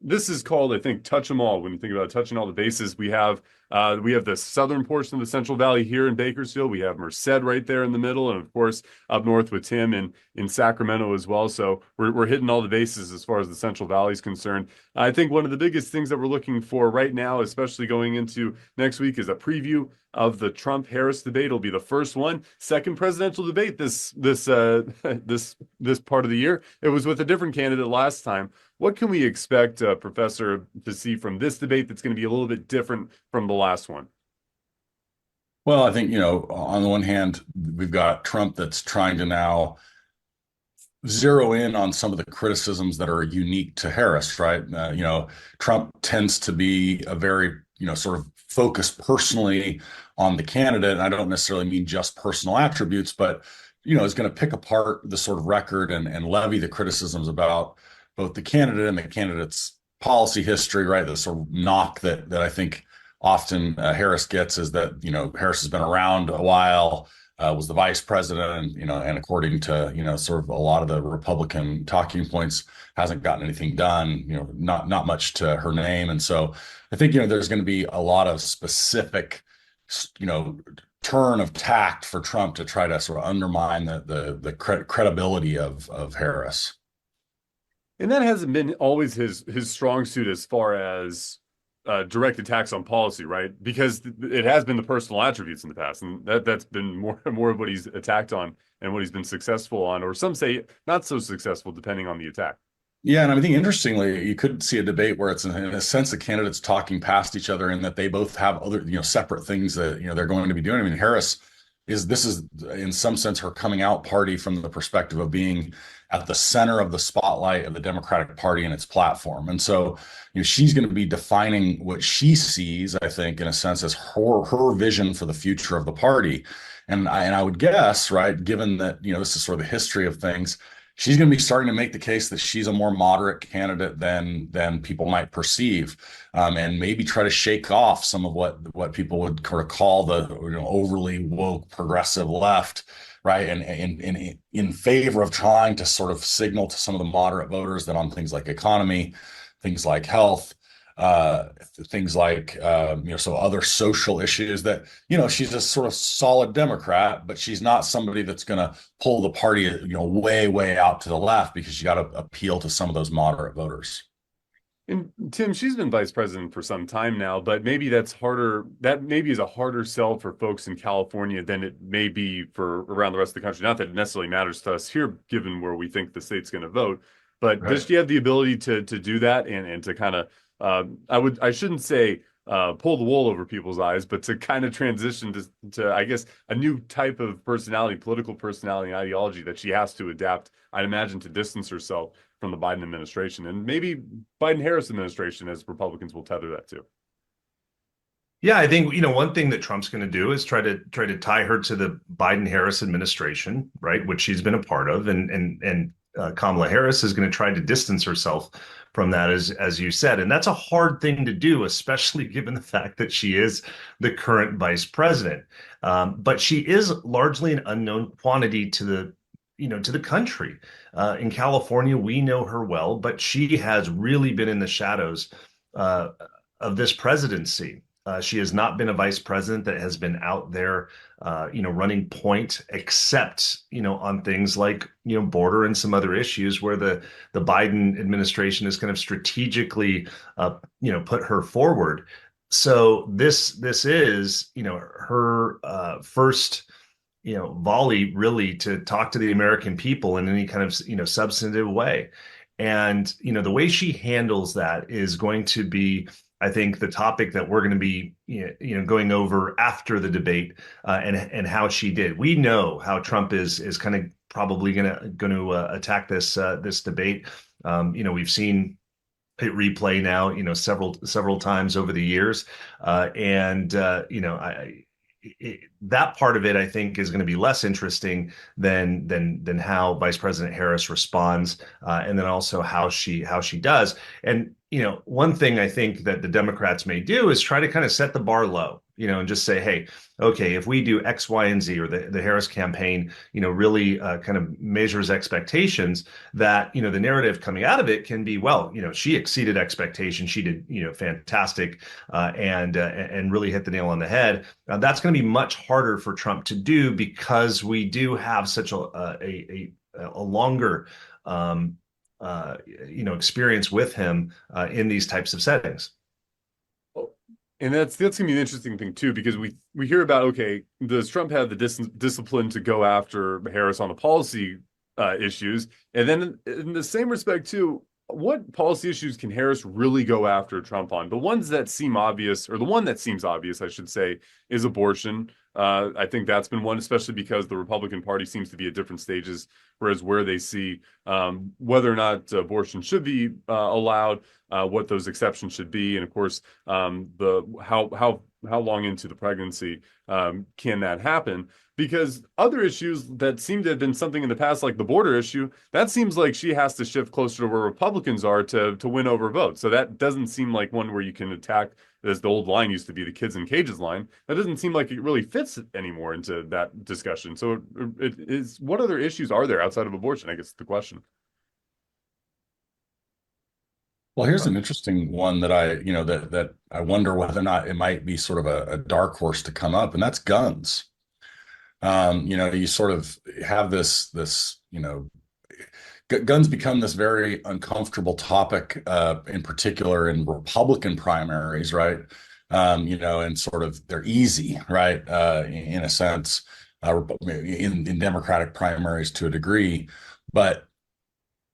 this is called, I think, touch them all. When you think about touching all the bases, we have the southern portion of the Central Valley here in Bakersfield. We have Merced right there in the middle, and of course up north with Tim and in Sacramento as well. So we're hitting all the bases as far as the Central Valley is concerned. I think one of the biggest things that we're looking for right now, especially going into next week, is a preview of the Trump-Harris debate. It'll be the first one, second presidential debate this part of the year. It was with a different candidate last time. What can we expect, Professor, to see from this debate that's going to be a little bit different from the last one? Well, I think, on the one hand, we've got Trump that's trying to now zero in on some of the criticisms that are unique to Harris, right? Trump tends to be a very, sort of focused personally on the candidate. And I don't necessarily mean just personal attributes, but, is going to pick apart the sort of record and levy the criticisms about both the candidate and the candidate's policy history, right? The sort of knock that I think often Harris gets is that, Harris has been around a while, was the vice president, and according to, sort of a lot of the Republican talking points, hasn't gotten anything done, not much to her name. And so I think, there's going to be a lot of specific, turn of tact for Trump to try to sort of undermine the credibility of Harris. And that hasn't been always his strong suit as far as direct attacks on policy, right? Because it has been the personal attributes in the past, and that's been more of what he's attacked on and what he's been successful on, or some say not so successful, depending on the attack. Yeah, and I think interestingly, you could see a debate where it's in a sense the candidates talking past each other, and that they both have other separate things that they're going to be doing. I mean, Harris this is in some sense her coming out party from the perspective of being at the center of the spotlight of the Democratic Party and its platform. And so, she's going to be defining what she sees, I think, in a sense, as her vision for the future of the party. And I would guess, right, given that, this is sort of the history of things, she's going to be starting to make the case that she's a more moderate candidate than people might perceive, and maybe try to shake off some of what people would call the overly woke progressive left, right? And in favor of trying to sort of signal to some of the moderate voters that on things like economy, things like health, things like so other social issues, that she's a sort of solid Democrat, but she's not somebody that's going to pull the party way out to the left, because you got to appeal to some of those moderate voters. And Tim, she's been vice president for some time now, but maybe that's harder. That maybe is a harder sell for folks in California than it may be for around the rest of the country. Not that it necessarily matters to us here, given where we think the state's going to vote, but right. Does she have the ability to do that and to kind of I shouldn't say pull the wool over people's eyes, but to kind of transition to I guess a new type of personality, political personality and ideology that she has to adapt, I'd imagine, to distance herself from the Biden administration, and maybe Biden-Harris administration, as Republicans will tether that to. Yeah, I think, one thing that Trump's going to do is try to tie her to the Biden-Harris administration, right, which she's been a part of, and Kamala Harris is going to try to distance herself from that, as you said. And that's a hard thing to do, especially given the fact that she is the current vice president. But she is largely an unknown quantity to the country. In California, we know her well, but she has really been in the shadows of this presidency. She has not been a vice president that has been out there, running point, except, on things like, border and some other issues where the Biden administration has kind of strategically, put her forward. So this is, her first, volley really to talk to the American people in any kind of, substantive way. And, the way she handles that is going to be, I think, the topic that we're going to be, going over after the debate, and how she did. We know how Trump is kind of probably going to attack this debate. We've seen it replay now, several times over the years, that part of it, I think, is going to be less interesting than how Vice President Harris responds, and then also how she does. And one thing I think that the Democrats may do is try to kind of set the bar low. and just say, hey, okay, if we do X, Y, and Z, or the Harris campaign, really kind of measures expectations, that, the narrative coming out of it can be, well, she exceeded expectations. She did, fantastic, and really hit the nail on the head. That's going to be much harder for Trump to do because we do have such a longer, experience with him in these types of settings. And that's gonna be an interesting thing too, because we hear about, okay, does Trump have the discipline to go after Harris on the policy issues? And then in the same respect too, what policy issues can Harris really go after Trump on? The ones that seem obvious, or the one that seems obvious, I should say, is abortion. I think that's been one, especially because the Republican Party seems to be at different stages, whereas where they see whether or not abortion should be allowed, what those exceptions should be, and of course, the how long into the pregnancy can that happen? Because other issues that seem to have been something in the past, like the border issue, that seems like she has to shift closer to where Republicans are to win over votes. So that doesn't seem like one where you can attack, as the old line used to be, the kids in cages line. That doesn't seem like it really fits anymore into that discussion. So it is, what other issues are there outside of abortion, I guess, is the question. Well, here's an interesting one that that I wonder whether or not it might be sort of a dark horse to come up, and that's guns. You sort of have this, guns become this very uncomfortable topic, in particular in Republican primaries, right? And sort of they're easy, right? In a sense, in Democratic primaries to a degree, but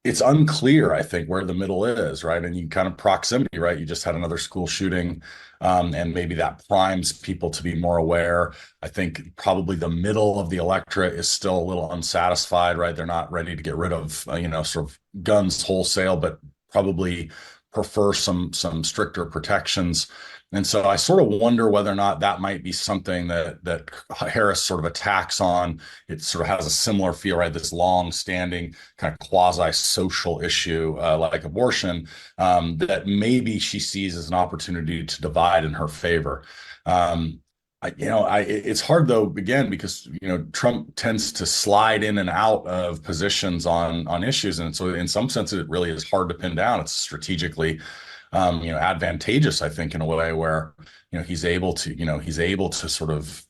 it's unclear, I think, where the middle is, right? And you kind of proximity, right? You just had another school shooting, and maybe that primes people to be more aware. I think probably the middle of the electorate is still a little unsatisfied, right? They're not ready to get rid of, sort of guns wholesale, but probably prefer some stricter protections. And so I sort of wonder whether or not that might be something that Harris sort of attacks on. It sort of has a similar feel, right? This long-standing kind of quasi-social issue, like abortion, that maybe she sees as an opportunity to divide in her favor. It's hard though, again, because Trump tends to slide in and out of positions on issues, and so in some sense it really is hard to pin down. It's strategically advantageous, I think, in a way where he's able to sort of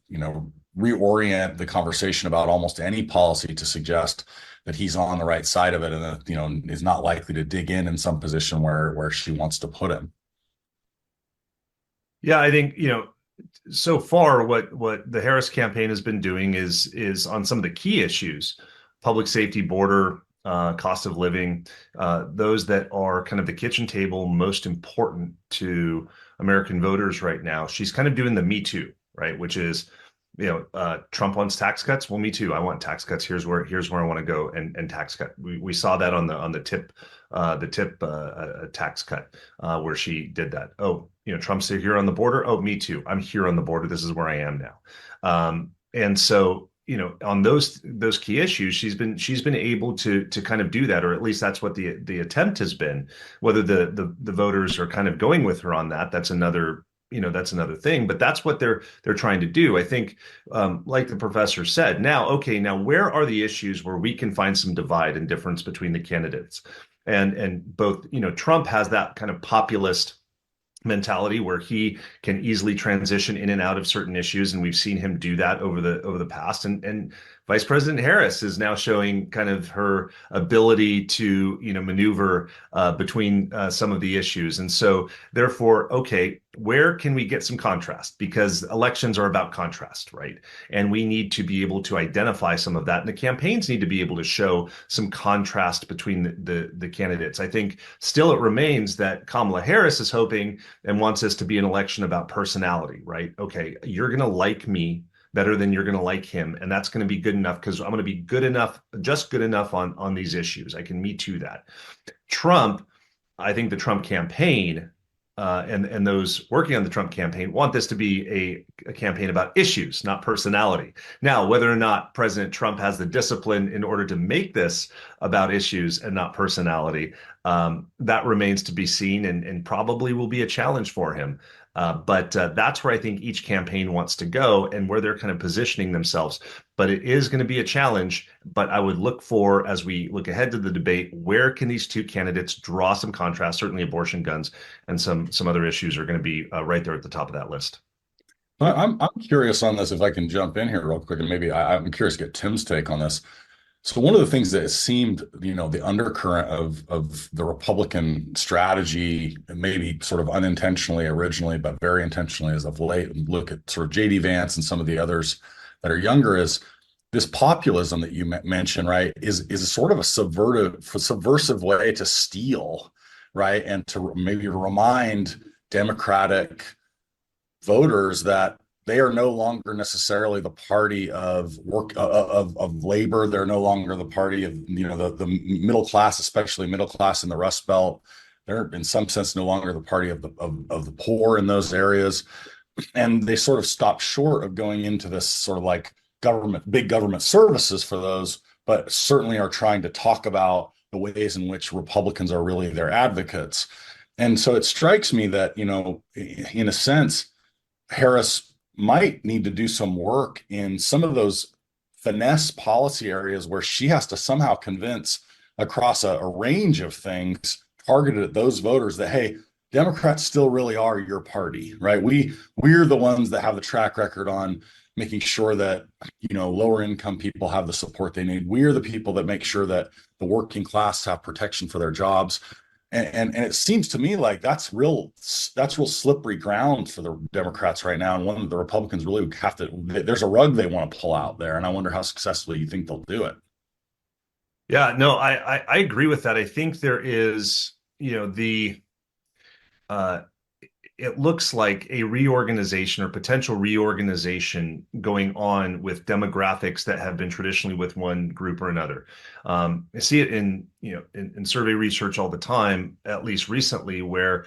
reorient the conversation about almost any policy to suggest that he's on the right side of it, and that is not likely to dig in some position where she wants to put him. Yeah, I think so far what the Harris campaign has been doing is on some of the key issues: public safety, border, cost of living, those that are kind of the kitchen table most important to American voters right now. She's kind of doing the Me Too, right? Which is, Trump wants tax cuts. Well, me too. I want tax cuts. Here's where I want to go and tax cut. We saw that on the tip tax cut, where she did that. Oh, Trump's here on the border. Oh, me too. I'm here on the border. This is where I am now. And so, on those key issues, she's been able to kind of do that, or at least that's what the attempt has been. Whether the voters are kind of going with her on that, that's another thing, but that's what they're trying to do. I think, like the professor said, now where are the issues where we can find some divide and difference between the candidates? And both, Trump has that kind of populist mentality where he can easily transition in and out of certain issues, and we've seen him do that over the past. And Vice President Harris is now showing kind of her ability to maneuver between some of the issues. And so therefore, okay, where can we get some contrast? Because elections are about contrast, right? And we need to be able to identify some of that, and the campaigns need to be able to show some contrast between the candidates. I think still it remains that Kamala Harris is hoping and wants this to be an election about personality, right? Okay, you're going to like me better than you're going to like him, and that's going to be good enough because I'm going to be good enough, just good enough on these issues. I can Me Too that. Trump, I think the Trump campaign and those working on the Trump campaign want this to be a campaign about issues, not personality. Now, whether or not President Trump has the discipline in order to make this about issues and not personality, that remains to be seen and probably will be a challenge for him. But that's where I think each campaign wants to go and where they're kind of positioning themselves. But it is going to be a challenge. But I would look for, as we look ahead to the debate, where can these two candidates draw some contrast? Certainly abortion, guns, and some other issues are going to be right there at the top of that list. I'm curious on this, if I can jump in here real quick, and maybe I'm curious to get Tim's take on this. So one of the things that seemed, the undercurrent of the Republican strategy, maybe sort of unintentionally originally, but very intentionally as of late, and look at sort of JD Vance and some of the others that are younger, is this populism that you mentioned, right, is a sort of a subversive way to steal, right, and to maybe remind Democratic voters that they are no longer necessarily the party of work of labor. They're no longer the party of the middle class, especially middle class in the Rust Belt. They're in some sense no longer the party of the poor in those areas, and they sort of stop short of going into this sort of like big government services for those, but certainly are trying to talk about the ways in which Republicans are really their advocates. And so it strikes me that in a sense, Harris might need to do some work in some of those finesse policy areas where she has to somehow convince across a range of things targeted at those voters that, hey, Democrats still really are your party, right? We're the ones that have the track record on making sure that lower income people have the support they need. We're the people that make sure that the working class have protection for their jobs. And it seems to me like that's real slippery ground for the Democrats right now, and one that the Republicans really have to. There's a rug they want to pull out there, and I wonder how successfully you think they'll do it. Yeah, no, I agree with that. I think there is, it looks like a reorganization or potential reorganization going on with demographics that have been traditionally with one group or another. I see it in survey research all the time, at least recently, where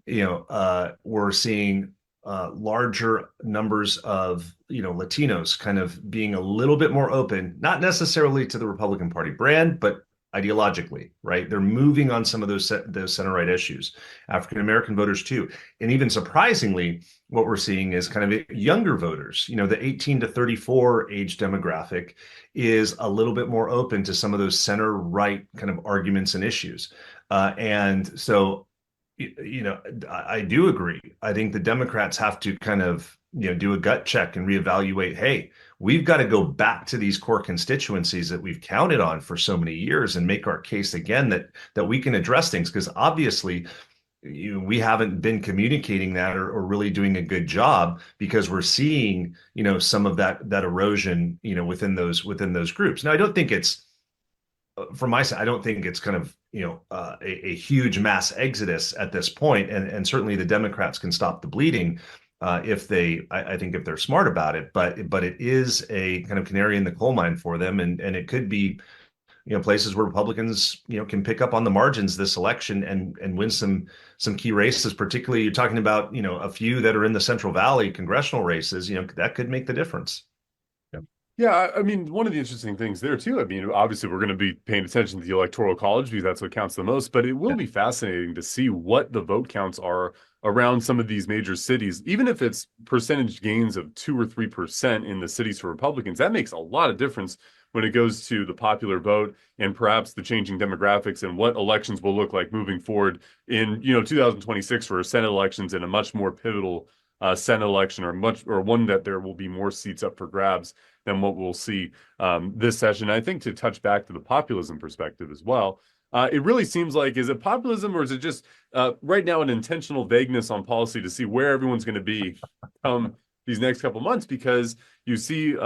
we're seeing larger numbers of Latinos kind of being a little bit more open, not necessarily to the Republican Party brand, but ideologically, right? They're moving on some of those center-right issues. African American voters too, and even surprisingly, what we're seeing is kind of younger voters. The 18 to 34 age demographic is a little bit more open to some of those center-right kind of arguments and issues, and so. I do agree. I think the Democrats have to kind of, do a gut check and reevaluate, hey, we've got to go back to these core constituencies that we've counted on for so many years and make our case again that we can address things, because obviously we haven't been communicating that or really doing a good job, because we're seeing, some of that erosion, within those groups. Now, I don't think it's from my side, I don't think it's kind of a huge mass exodus at this point, and certainly the Democrats can stop the bleeding if I think if they're smart about it. But it is a kind of canary in the coal mine for them, and it could be places where Republicans can pick up on the margins this election and win some key races. Particularly, you're talking about a few that are in the Central Valley congressional races. That could make the difference. Yeah, I mean, one of the interesting things there too, I mean, obviously we're going to be paying attention to the Electoral College because that's what counts the most, but it will be fascinating to see what the vote counts are around some of these major cities. Even if it's percentage gains of 2 or 3% in the cities for Republicans, that makes a lot of difference when it goes to the popular vote and perhaps the changing demographics and what elections will look like moving forward in 2026 for Senate elections and a much more pivotal Senate election, or one that there will be more seats up for grabs than what we'll see this session. I think to touch back to the populism perspective as well, it really seems like, is it populism or is it just right now an intentional vagueness on policy to see where everyone's going to be these next couple months? Because you see,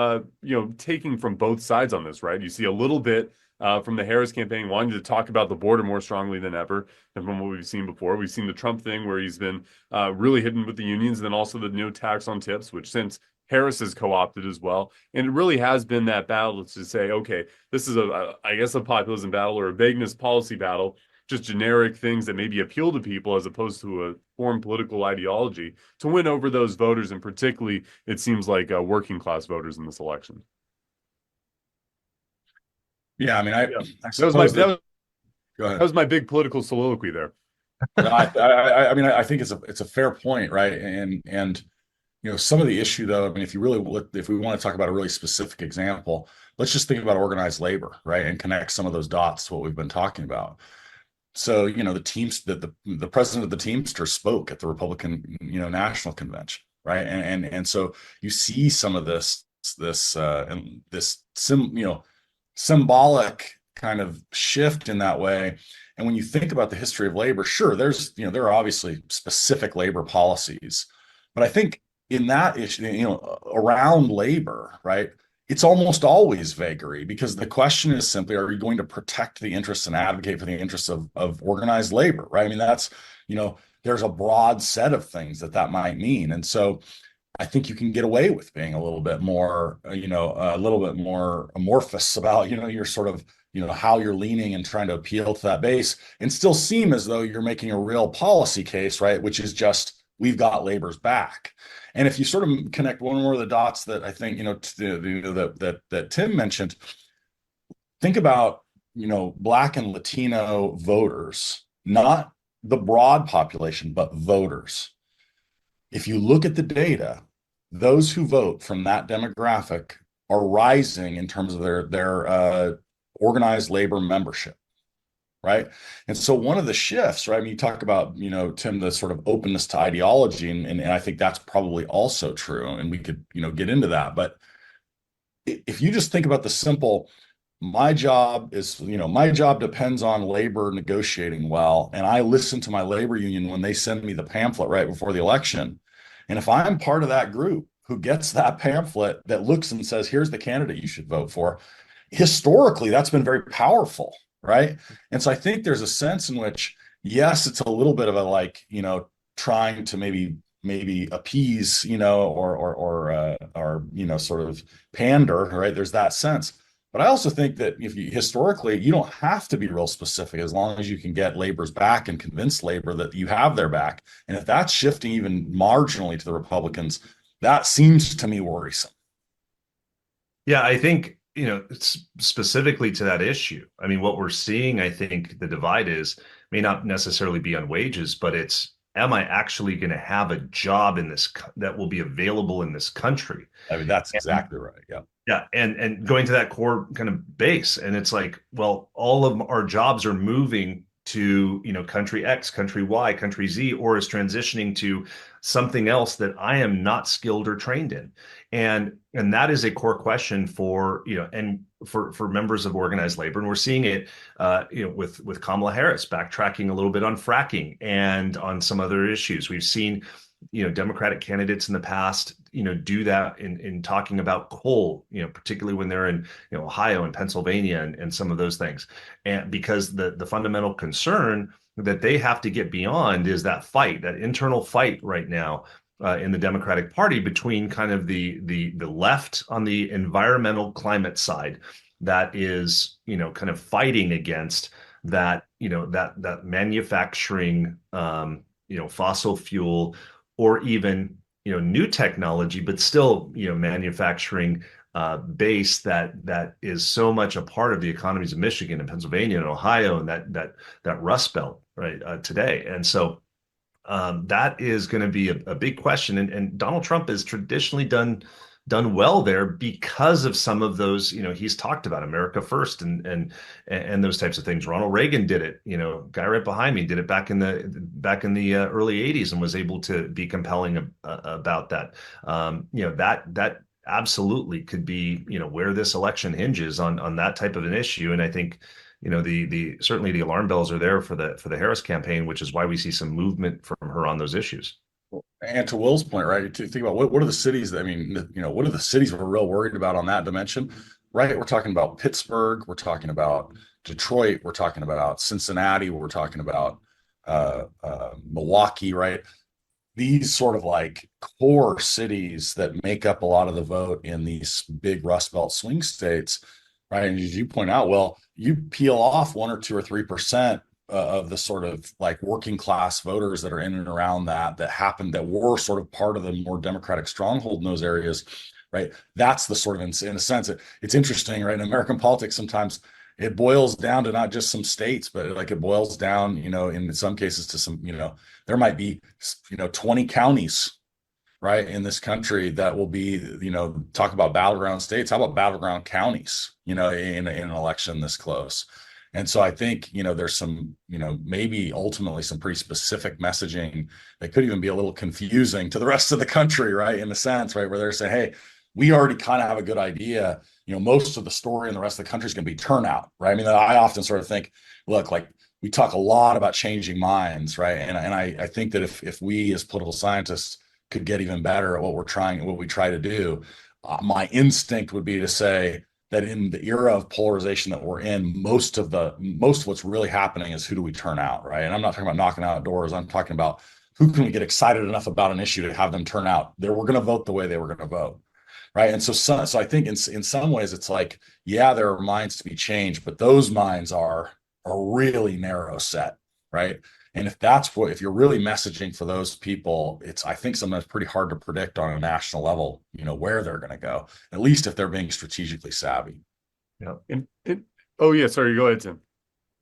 taking from both sides on this, right? You see a little bit from the Harris campaign wanting to talk about the border more strongly than ever, and from what we've seen before. We've seen the Trump thing where he's been really hitting with the unions, and then also the no tax on tips, which since Harris has co-opted as well. And it really has been that battle to say, okay, this is I guess a populism battle or a vagueness policy battle. just generic things that maybe appeal to people as opposed to a formed political ideology to win over those voters, and particularly it seems like working class voters in this election. Yeah, I mean, Yeah. I That was my suppose go ahead. that was my big political soliloquy there. No, I mean, I think it's a fair point, right? And some of the issue, though, I mean, if we want to talk about a really specific example, let's just think about organized labor, right, and connect some of those dots to what we've been talking about. So, the president of the Teamsters spoke at the Republican, national convention, right, and so you see some of this symbolic kind of shift in that way. And when you think about the history of labor, sure, there are obviously specific labor policies, but I think in that issue, around labor, right, it's almost always vagary, because the question is simply, are you going to protect the interests and advocate for the interests of organized labor, right? I mean, that's, there's a broad set of things that might mean. And so I think you can get away with being a little bit more, a little bit more amorphous about, your sort of, how you're leaning and trying to appeal to that base, and still seem as though you're making a real policy case, right? Which is just, we've got labor's back. And if you sort of connect one more of the dots that I think, that Tim mentioned, think about, Black and Latino voters, not the broad population, but voters. If you look at the data, those who vote from that demographic are rising in terms of their organized labor membership, right? And so one of the shifts, right? I mean, you talk about, Tim, the sort of openness to ideology, and I think that's probably also true, and we could, get into that. But if you just think about the simple, my job depends on labor negotiating well, and I listen to my labor union when they send me the pamphlet right before the election. And if I'm part of that group who gets that pamphlet that looks and says, here's the candidate you should vote for, historically, that's been very powerful, right? And so I think there's a sense in which, yes, it's a little bit of a trying to maybe appease, or sort of pander, right? There's that sense. But I also think that historically, you don't have to be real specific as long as you can get labor's back and convince labor that you have their back. And if that's shifting even marginally to the Republicans, that seems to me worrisome. Yeah, I think, specifically to that issue, I mean, what we're seeing, I think the divide may not necessarily be on wages, but it's, am I actually going to have a job that will be available in this country? I mean, that's exactly right. Yeah. Yeah. And going to that core kind of base. And it's like, well, all of our jobs are moving to, country X, country Y, country Z, or is transitioning to something else that I am not skilled or trained in. And that is a core question for, and for members of organized labor. And we're seeing it, with Kamala Harris backtracking a little bit on fracking and on some other issues. We've seen, Democratic candidates in the past, do that in talking about coal, particularly when they're in, Ohio and Pennsylvania and some of those things. And because the fundamental concern that they have to get beyond is that internal fight right now in the Democratic Party between kind of the left on the environmental climate side that is, kind of fighting against that, that manufacturing, fossil fuel, or even, new technology, but still, manufacturing base that is so much a part of the economies of Michigan and Pennsylvania and Ohio and that Rust Belt right today. And so that is going to be a big question. And Donald Trump has traditionally done well there because of some of those, he's talked about America first and those types of things. Ronald Reagan did it, guy right behind me did it back in the early 80s and was able to be compelling about that. That absolutely could be, where this election hinges on that type of an issue. And I think, certainly the alarm bells are there for the Harris campaign, which is why we see some movement from her on those issues. And to Will's point, right? To think about what are the cities that, what are the cities we're real worried about on that dimension, right? We're talking about Pittsburgh, we're talking about Detroit, we're talking about Cincinnati, we're talking about Milwaukee, right? These sort of like core cities that make up a lot of the vote in these big Rust Belt swing states, right? And as you point out, well, you peel off 1 or 2 or 3% of the sort of like working class voters that are in and around that were sort of part of the more Democratic stronghold in those areas, right? That's the sort of, in a sense, it's interesting, right? In American politics, sometimes it boils down to not just some states, but like it boils down, in some cases to some, there might be, 20 counties, right, in this country that will be, talk about battleground states. How about battleground counties, in an election this close? And so I think, there's some, maybe ultimately some pretty specific messaging that could even be a little confusing to the rest of the country, right? In a sense, right, where they're saying, hey, we already kind of have a good idea. Most of the story in the rest of the country is going to be turnout, right? I mean, I often sort of think, look, like we talk a lot about changing minds, right? And I think that if we as political scientists could get even better at what we try to do, my instinct would be to say that in the era of polarization that we're in, most of what's really happening is who do we turn out, right? And I'm not talking about knocking out doors. I'm talking about who can we get excited enough about an issue to have them turn out. We're going to vote the way they were going to vote. Right. And so I think in some ways it's like, yeah, there are minds to be changed, but those minds are a really narrow set. Right. And if you're really messaging for those people, I think sometimes pretty hard to predict on a national level, where they're going to go, at least if they're being strategically savvy. Yeah. Oh yeah. Sorry. Go ahead, Tim.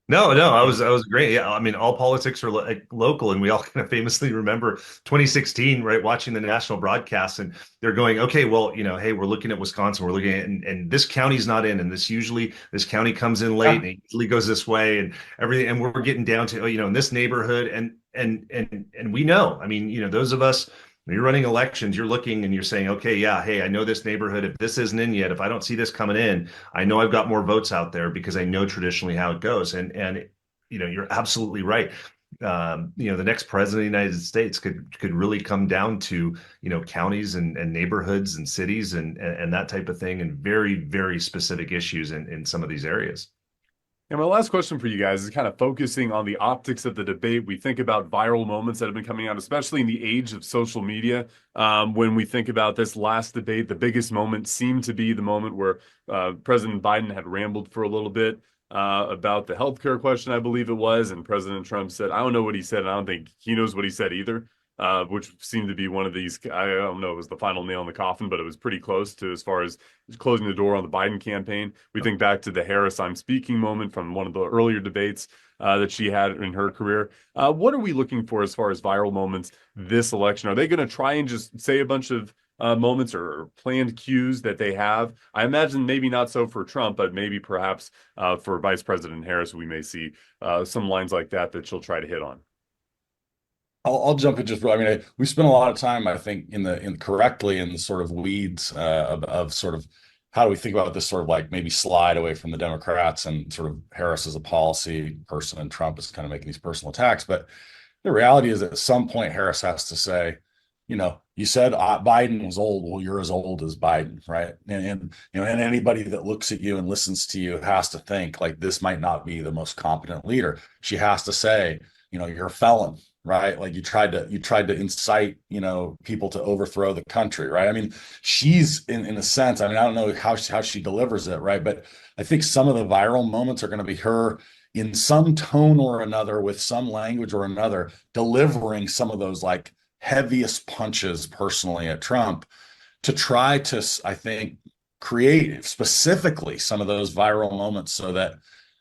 No, I was great. Yeah, I mean, all politics are local, and we all kind of famously remember 2016, right? Watching the national broadcast, and they're going, okay, well, hey, we're looking at Wisconsin, we're looking at, and this county's not in, and this county comes in late, and it usually goes this way, and everything, and we're getting down to, in this neighborhood, and we know, I mean, those of us. When you're running elections, you're looking and you're saying, okay, yeah, hey, I know this neighborhood. If this isn't in yet, if I don't see this coming in, I know I've got more votes out there because I know traditionally how it goes. And you're absolutely right. The next president of the United States could really come down to, counties and neighborhoods and cities and that type of thing, and very, very specific issues in some of these areas. And my last question for you guys is kind of focusing on the optics of the debate. We think about viral moments that have been coming out, especially in the age of social media. When we think about this last debate, the biggest moment seemed to be the moment where President Biden had rambled for a little bit about the healthcare question, I believe it was. And President Trump said, I don't know what he said. And I don't think he knows what he said either. Which seemed to be one of these, I don't know, it was the final nail in the coffin, but it was pretty close to as far as closing the door on the Biden campaign. We think back to the Harris I'm speaking moment from one of the earlier debates that she had in her career. What are we looking for as far as viral moments this election? Are they going to try and just say a bunch of moments or planned cues that they have? I imagine maybe not so for Trump, but maybe perhaps for Vice President Harris, we may see some lines like that she'll try to hit on. I'll jump in we spent a lot of time, I think, correctly in the sort of weeds of sort of how do we think about this sort of like maybe slide away from the Democrats and sort of Harris as a policy person and Trump is kind of making these personal attacks. But the reality is that at some point Harris has to say, you said Biden was old. Well, you're as old as Biden, right? And anybody that looks at you and listens to you has to think like this might not be the most competent leader. She has to say, you're a felon, right? Like you tried to incite, people to overthrow the country, right? I mean, she's in a sense, I don't know how she delivers it, right? But I think some of the viral moments are going to be her in some tone or another, with some language or another, delivering some of those like heaviest punches personally at Trump to try to, I think, create specifically some of those viral moments so that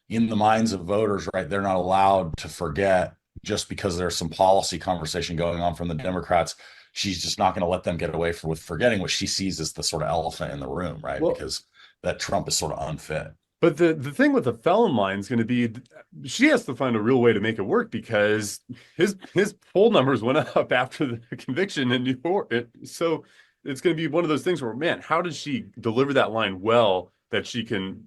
in the minds of voters, right, they're not allowed to forget just because there's some policy conversation going on from the Democrats. She's just not going to let them get away with forgetting what she sees as the sort of elephant in the room, right? Well, because that Trump is sort of unfit. But the thing with the felon line is going to be she has to find a real way to make it work because his poll numbers went up after the conviction in New York. So it's going to be one of those things where, man, how does she deliver that line well that she can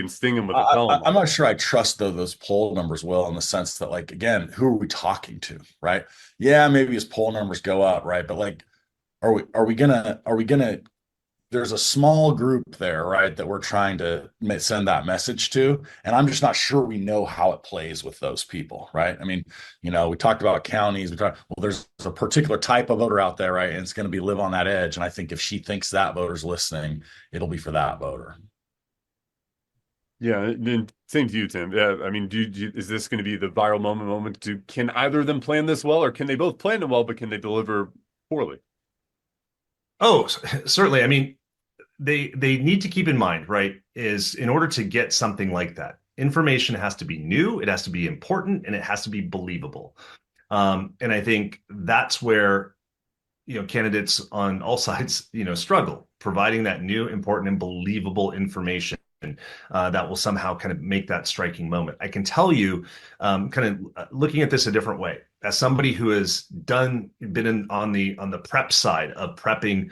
sting him with a felon line? I'm not sure I trust those poll numbers well, in the sense that, like, again, who are we talking to, right? Yeah, maybe his poll numbers go up, right? But like, are we gonna there's a small group there, right, that we're trying to send that message to. And I'm just not sure we know how it plays with those people, right? I mean, we talked about counties. There's a particular type of voter out there, right? And it's going to live on that edge. And I think if she thinks that voter's listening, it'll be for that voter. Yeah, and same to you, Tim. Yeah, I mean, is this going to be the viral moment? Can either of them plan this well, or can they both plan it well, but can they deliver poorly? Oh, certainly. I mean, they need to keep in mind, right, is in order to get something like that, information has to be new, it has to be important, and it has to be believable. And I think that's where candidates on all sides struggle providing that new, important, and believable information that will somehow kind of make that striking moment. I can tell you, kind of looking at this a different way, as somebody who has been on the prep side of prepping,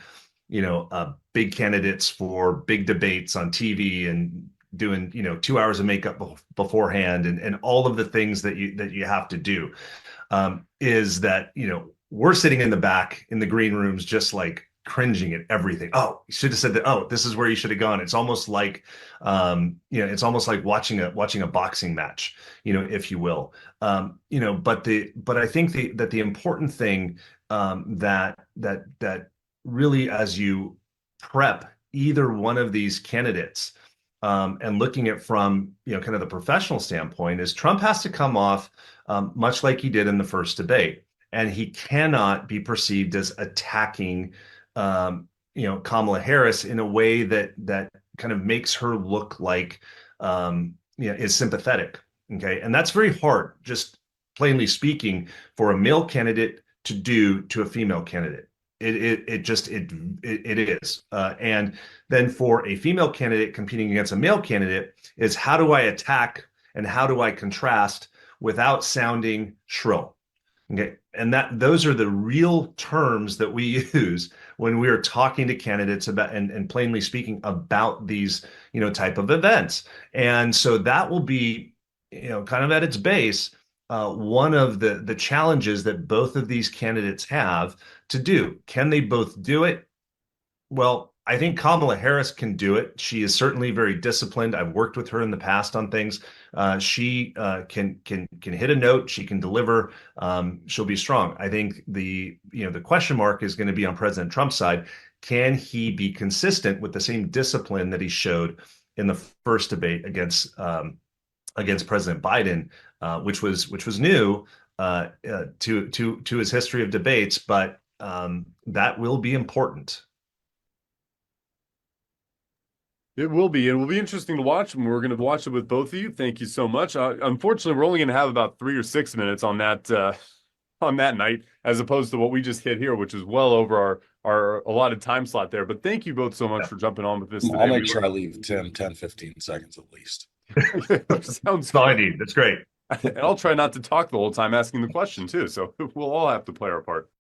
big candidates for big debates on TV and doing 2 hours of makeup beforehand and all of the things that you have to do, is that we're sitting in the back in the green rooms just like cringing at everything. Oh, you should have said that. Oh, this is where you should have gone. It's almost like it's almost like watching a boxing match, if you will. But I think the important thing, that really, as you prep either one of these candidates, and looking at from kind of the professional standpoint, is Trump has to come off much like he did in the first debate, and he cannot be perceived as attacking Kamala Harris in a way that kind of makes her look like is sympathetic. Okay, and that's very hard, just plainly speaking, for a male candidate to do to a female candidate. It is, and then for a female candidate competing against a male candidate is, how do I attack and how do I contrast without sounding shrill? Okay, and those are the real terms that we use when we are talking to candidates about and plainly speaking about these type of events. And so that will be kind of at its base, one of the challenges that both of these candidates have to do. Can they both do it? Well, I think Kamala Harris can do it. She is certainly very disciplined. I've worked with her in the past on things. She can hit a note. She can deliver. She'll be strong. I think the question mark is going to be on President Trump's side. Can he be consistent with the same discipline that he showed in the first debate against President Biden, which was new to his history of debates, but that will be important. It will be. It will be interesting to watch, and we're going to watch it with both of you. Thank you so much. Unfortunately, we're only going to have about 3 or 6 minutes on that night, as opposed to what we just hit here, which is well over our allotted time slot there. But thank you both so much for jumping on with this today. I'll make sure I leave Tim 10, 15 seconds at least. Sounds That's all I need. That's great. And I'll try not to talk the whole time asking the question too. So we'll all have to play our part.